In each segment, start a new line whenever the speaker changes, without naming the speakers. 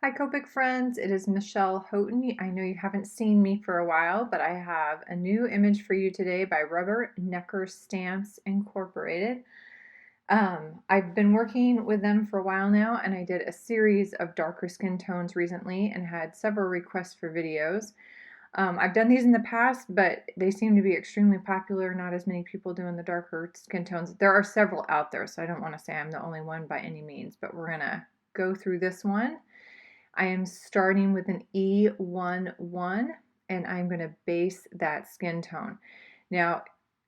Hi, Copic friends. It is Michelle Houghton. I know you haven't seen me for a while, but I have a new image for you today by Rubbernecker Stamps Incorporated. I've been working with them for a while now, and I did a series of darker skin tones recently and had several requests for videos. I've done these in the past, but they seem to be extremely popular. Not as many people doing the darker skin tones. There are several out there, so I don't want to say I'm the only one by any means, but we're going to go through this one. I am starting with an E11 and I'm going to base that skin tone. Now,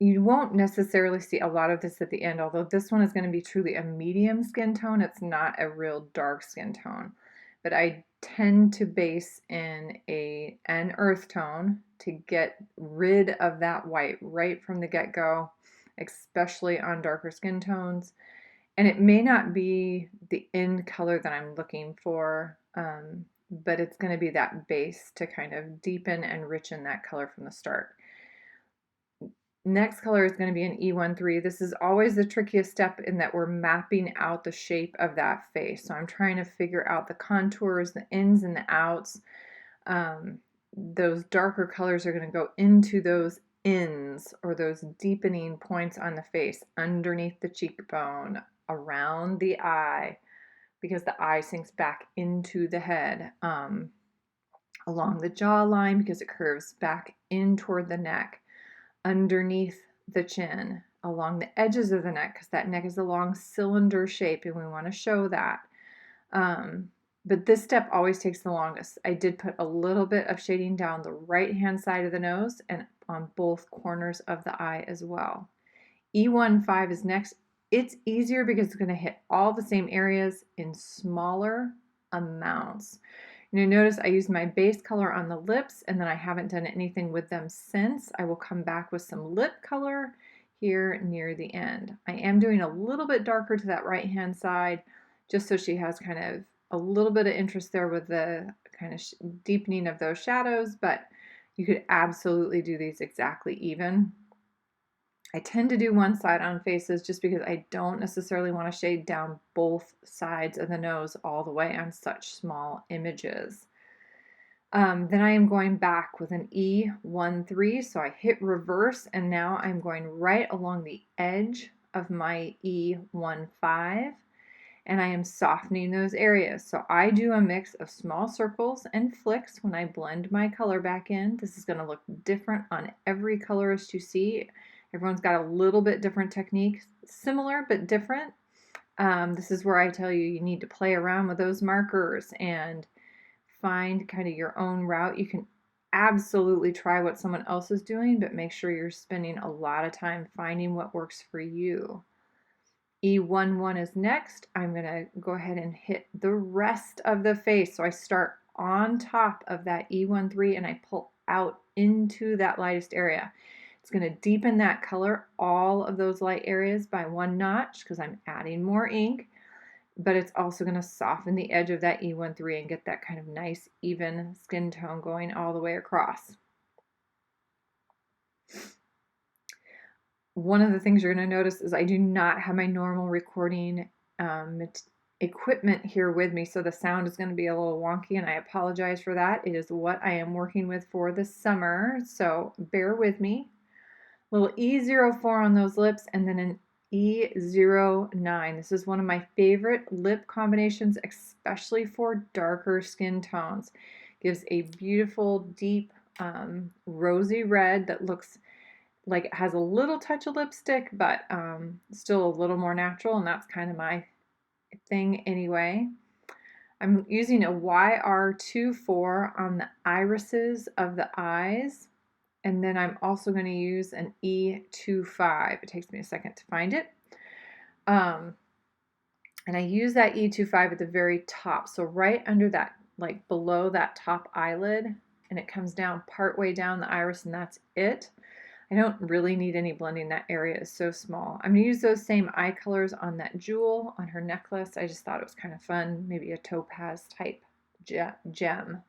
you won't necessarily see a lot of this at the end, although this one is going to be truly a medium skin tone. It's not a real dark skin tone, but I tend to base in an earth tone to get rid of that white right from the get-go, especially on darker skin tones. And it may not be the end color that I'm looking for, but it's going to be that base to kind of deepen and richen that color from the start. Next color is going to be an E13. This is always the trickiest step in that we're mapping out the shape of that face. So I'm trying to figure out the contours, the ins and the outs. Those darker colors are going to go into those ins or those deepening points on the face, underneath the cheekbone, around the eye, because the eye sinks back into the head, along the jawline because it curves back in toward the neck, underneath the chin, along the edges of the neck because that neck is a long cylinder shape and we want to show that. But this step always takes the longest. I did put a little bit of shading down the right hand side of the nose and on both corners of the eye as well. E15 is next. It's easier because it's going to hit all the same areas in smaller amounts. You notice I used my base color on the lips and then I haven't done anything with them since. I will come back with some lip color here near the end. I am doing a little bit darker to that right hand side just so she has kind of a little bit of interest there with the kind of deepening of those shadows, but you could absolutely do these exactly even. I tend to do one side on faces just because I don't necessarily want to shade down both sides of the nose all the way on such small images. Then I am going back with an E13, so I hit reverse and now I'm going right along the edge of my E15 and I am softening those areas. So I do a mix of small circles and flicks when I blend my color back in. This is going to look different on every colorist you see. Everyone's got a little bit different technique, similar but different. This is where I tell you you need to play around with those markers and find kind of your own route. You can absolutely try what someone else is doing, but make sure you're spending a lot of time finding what works for you. E11 is next. I'm going to go ahead and hit the rest of the face. So I start on top of that E13 and I pull out into that lightest area. It's going to deepen that color, all of those light areas by one notch because I'm adding more ink, but it's also going to soften the edge of that E13 and get that kind of nice even skin tone going all the way across. One of the things you're going to notice is I do not have my normal recording equipment here with me, so the sound is going to be a little wonky, and I apologize for that. It is what I am working with for the summer, so bear with me. Little E04 on those lips, and then an E09. This is one of my favorite lip combinations, especially for darker skin tones. Gives a beautiful, deep, rosy red that looks like it has a little touch of lipstick, but still a little more natural, and that's kind of my thing anyway. I'm using a YR24 on the irises of the eyes, and then I'm also going to use an E25. It takes me a second to find it. And I use that E25 at the very top, so right under that, like below that top eyelid, and it comes down partway down the iris, and that's it. I don't really need any blending. That area is so small. I'm going to use those same eye colors on that jewel on her necklace. I just thought it was kind of fun, maybe a topaz type gem.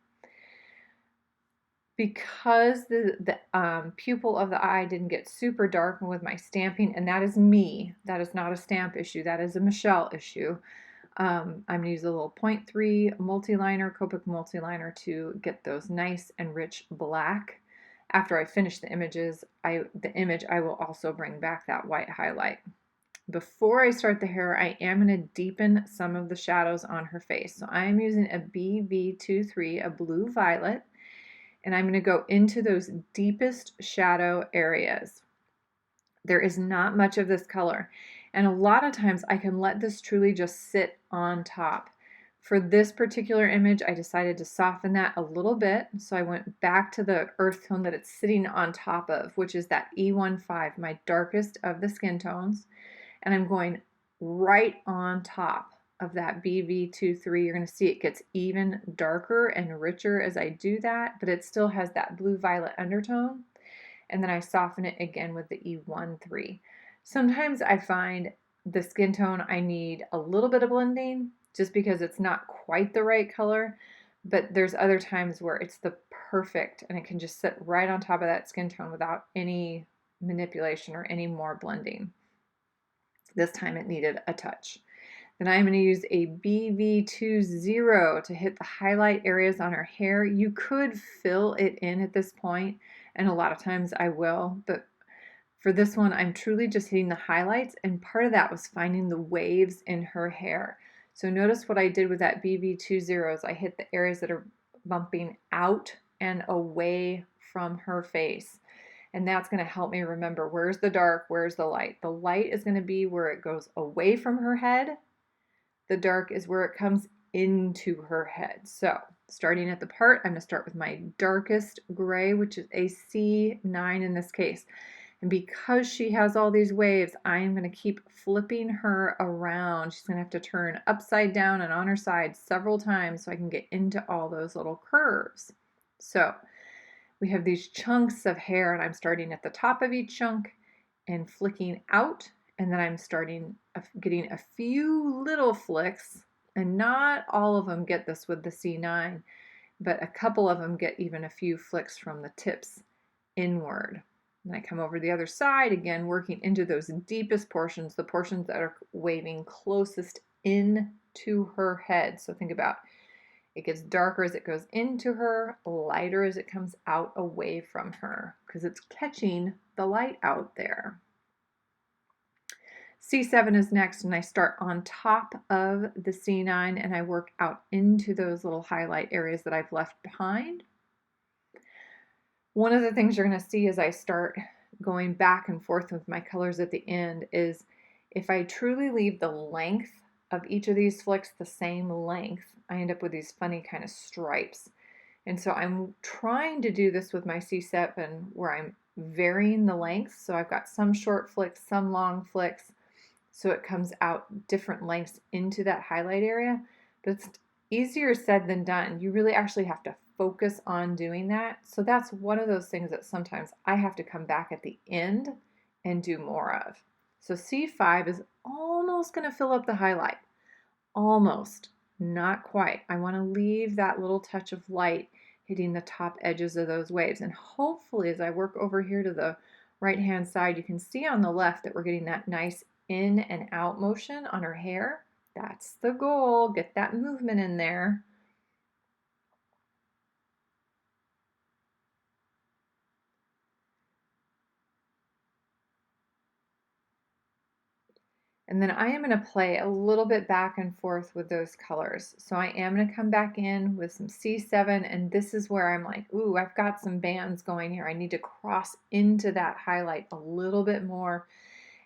Because the pupil of the eye didn't get super dark with my stamping, and that is me. That is not a stamp issue. That is a Michelle issue. I'm going to use a little 0.3 multi-liner, Copic multi-liner to get those nice and rich black. After I finish the image, I will also bring back that white highlight. Before I start the hair, I am going to deepen some of the shadows on her face. So I am using a BV23, a blue violet, and I'm going to go into those deepest shadow areas. There is not much of this color, and a lot of times I can let this truly just sit on top. For this particular image, I decided to soften that a little bit, so I went back to the earth tone that it's sitting on top of, which is that E15, my darkest of the skin tones, and I'm going right on top of that BV23. You're going to see it gets even darker and richer as I do that, but it still has that blue-violet undertone. And then I soften it again with the E13. Sometimes I find the skin tone I need a little bit of blending just because it's not quite the right color, but there's other times where it's the perfect and it can just sit right on top of that skin tone without any manipulation or any more blending. This time it needed a touch. Then I'm going to use a BV20 to hit the highlight areas on her hair. You could fill it in at this point, and a lot of times I will, but for this one, I'm truly just hitting the highlights, and part of that was finding the waves in her hair. So notice what I did with that BV20 is I hit the areas that are bumping out and away from her face. And that's going to help me remember where's the dark, where's the light. The light is going to be where it goes away from her head. The dark is where it comes into her head. So starting at the part, I'm going to start with my darkest gray, which is a C9 in this case. And because she has all these waves, I am going to keep flipping her around. She's going to have to turn upside down and on her side several times so I can get into all those little curves. So we have these chunks of hair, and I'm starting at the top of each chunk and flicking out, and then I'm starting getting a few little flicks, and not all of them get this with the C9, but a couple of them get even a few flicks from the tips inward. And I come over the other side, again working into those deepest portions, the portions that are waving closest into her head. So think about it gets darker as it goes into her, lighter as it comes out away from her, because it's catching the light out there. C7 is next, and I start on top of the C9 and I work out into those little highlight areas that I've left behind. One of the things you're going to see as I start going back and forth with my colors at the end is if I truly leave the length of each of these flicks the same length, I end up with these funny kind of stripes. And so I'm trying to do this with my C7 where I'm varying the length. So I've got some short flicks, some long flicks, so it comes out different lengths into that highlight area. But it's easier said than done. You really actually have to focus on doing that. So that's one of those things that sometimes I have to come back at the end and do more of. So C5 is almost going to fill up the highlight. Almost, not quite. I want to leave that little touch of light hitting the top edges of those waves. And hopefully as I work over here to the right hand side, you can see on the left that we're getting that nice in and out motion on her hair. That's the goal. Get that movement in there. And then I am going to play a little bit back and forth with those colors. So I am going to come back in with some C7, and this is where I'm like, ooh, I've got some bands going here. I need to cross into that highlight a little bit more,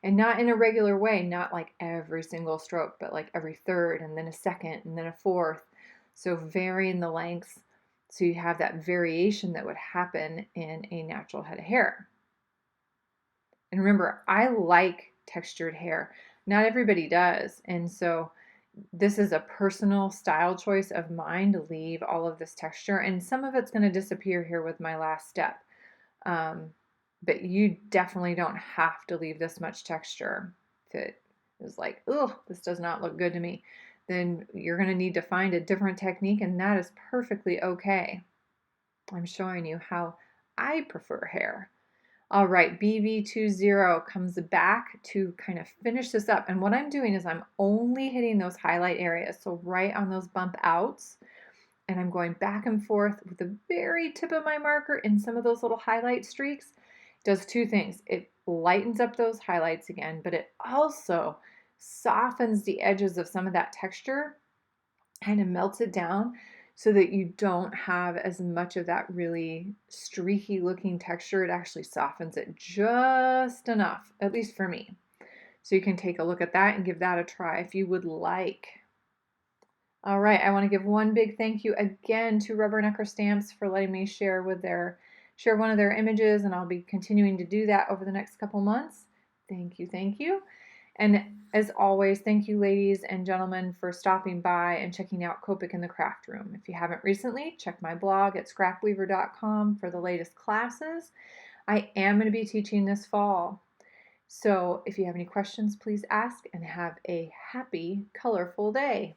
and not in a regular way, not like every single stroke, but like every third, and then a second, and then a fourth. So varying the lengths so you have that variation that would happen in a natural head of hair. And remember, I like textured hair. Not everybody does. And so this is a personal style choice of mine to leave all of this texture. And some of it's going to disappear here with my last step. But you definitely don't have to leave this much texture. If it is like, oh, this does not look good to me, then you're going to need to find a different technique, and that is perfectly okay. I'm showing you how I prefer hair. All right, BV20 comes back to kind of finish this up. And what I'm doing is I'm only hitting those highlight areas, so right on those bump outs. And I'm going back and forth with the very tip of my marker in some of those little highlight streaks. It does two things. It lightens up those highlights again, but it also softens the edges of some of that texture, kind of melts it down so that you don't have as much of that really streaky looking texture. It actually softens it just enough, at least for me. So you can take a look at that and give that a try if you would like. All right, I want to give one big thank you again to Rubbernecker Stamps for letting me share one of their images, and I'll be continuing to do that over the next couple months. Thank you, thank you. And as always, thank you, ladies and gentlemen, for stopping by and checking out Copic in the Craft Room. If you haven't recently, check my blog at scrapweaver.com for the latest classes. I am going to be teaching this fall. So if you have any questions, please ask, and have a happy, colorful day.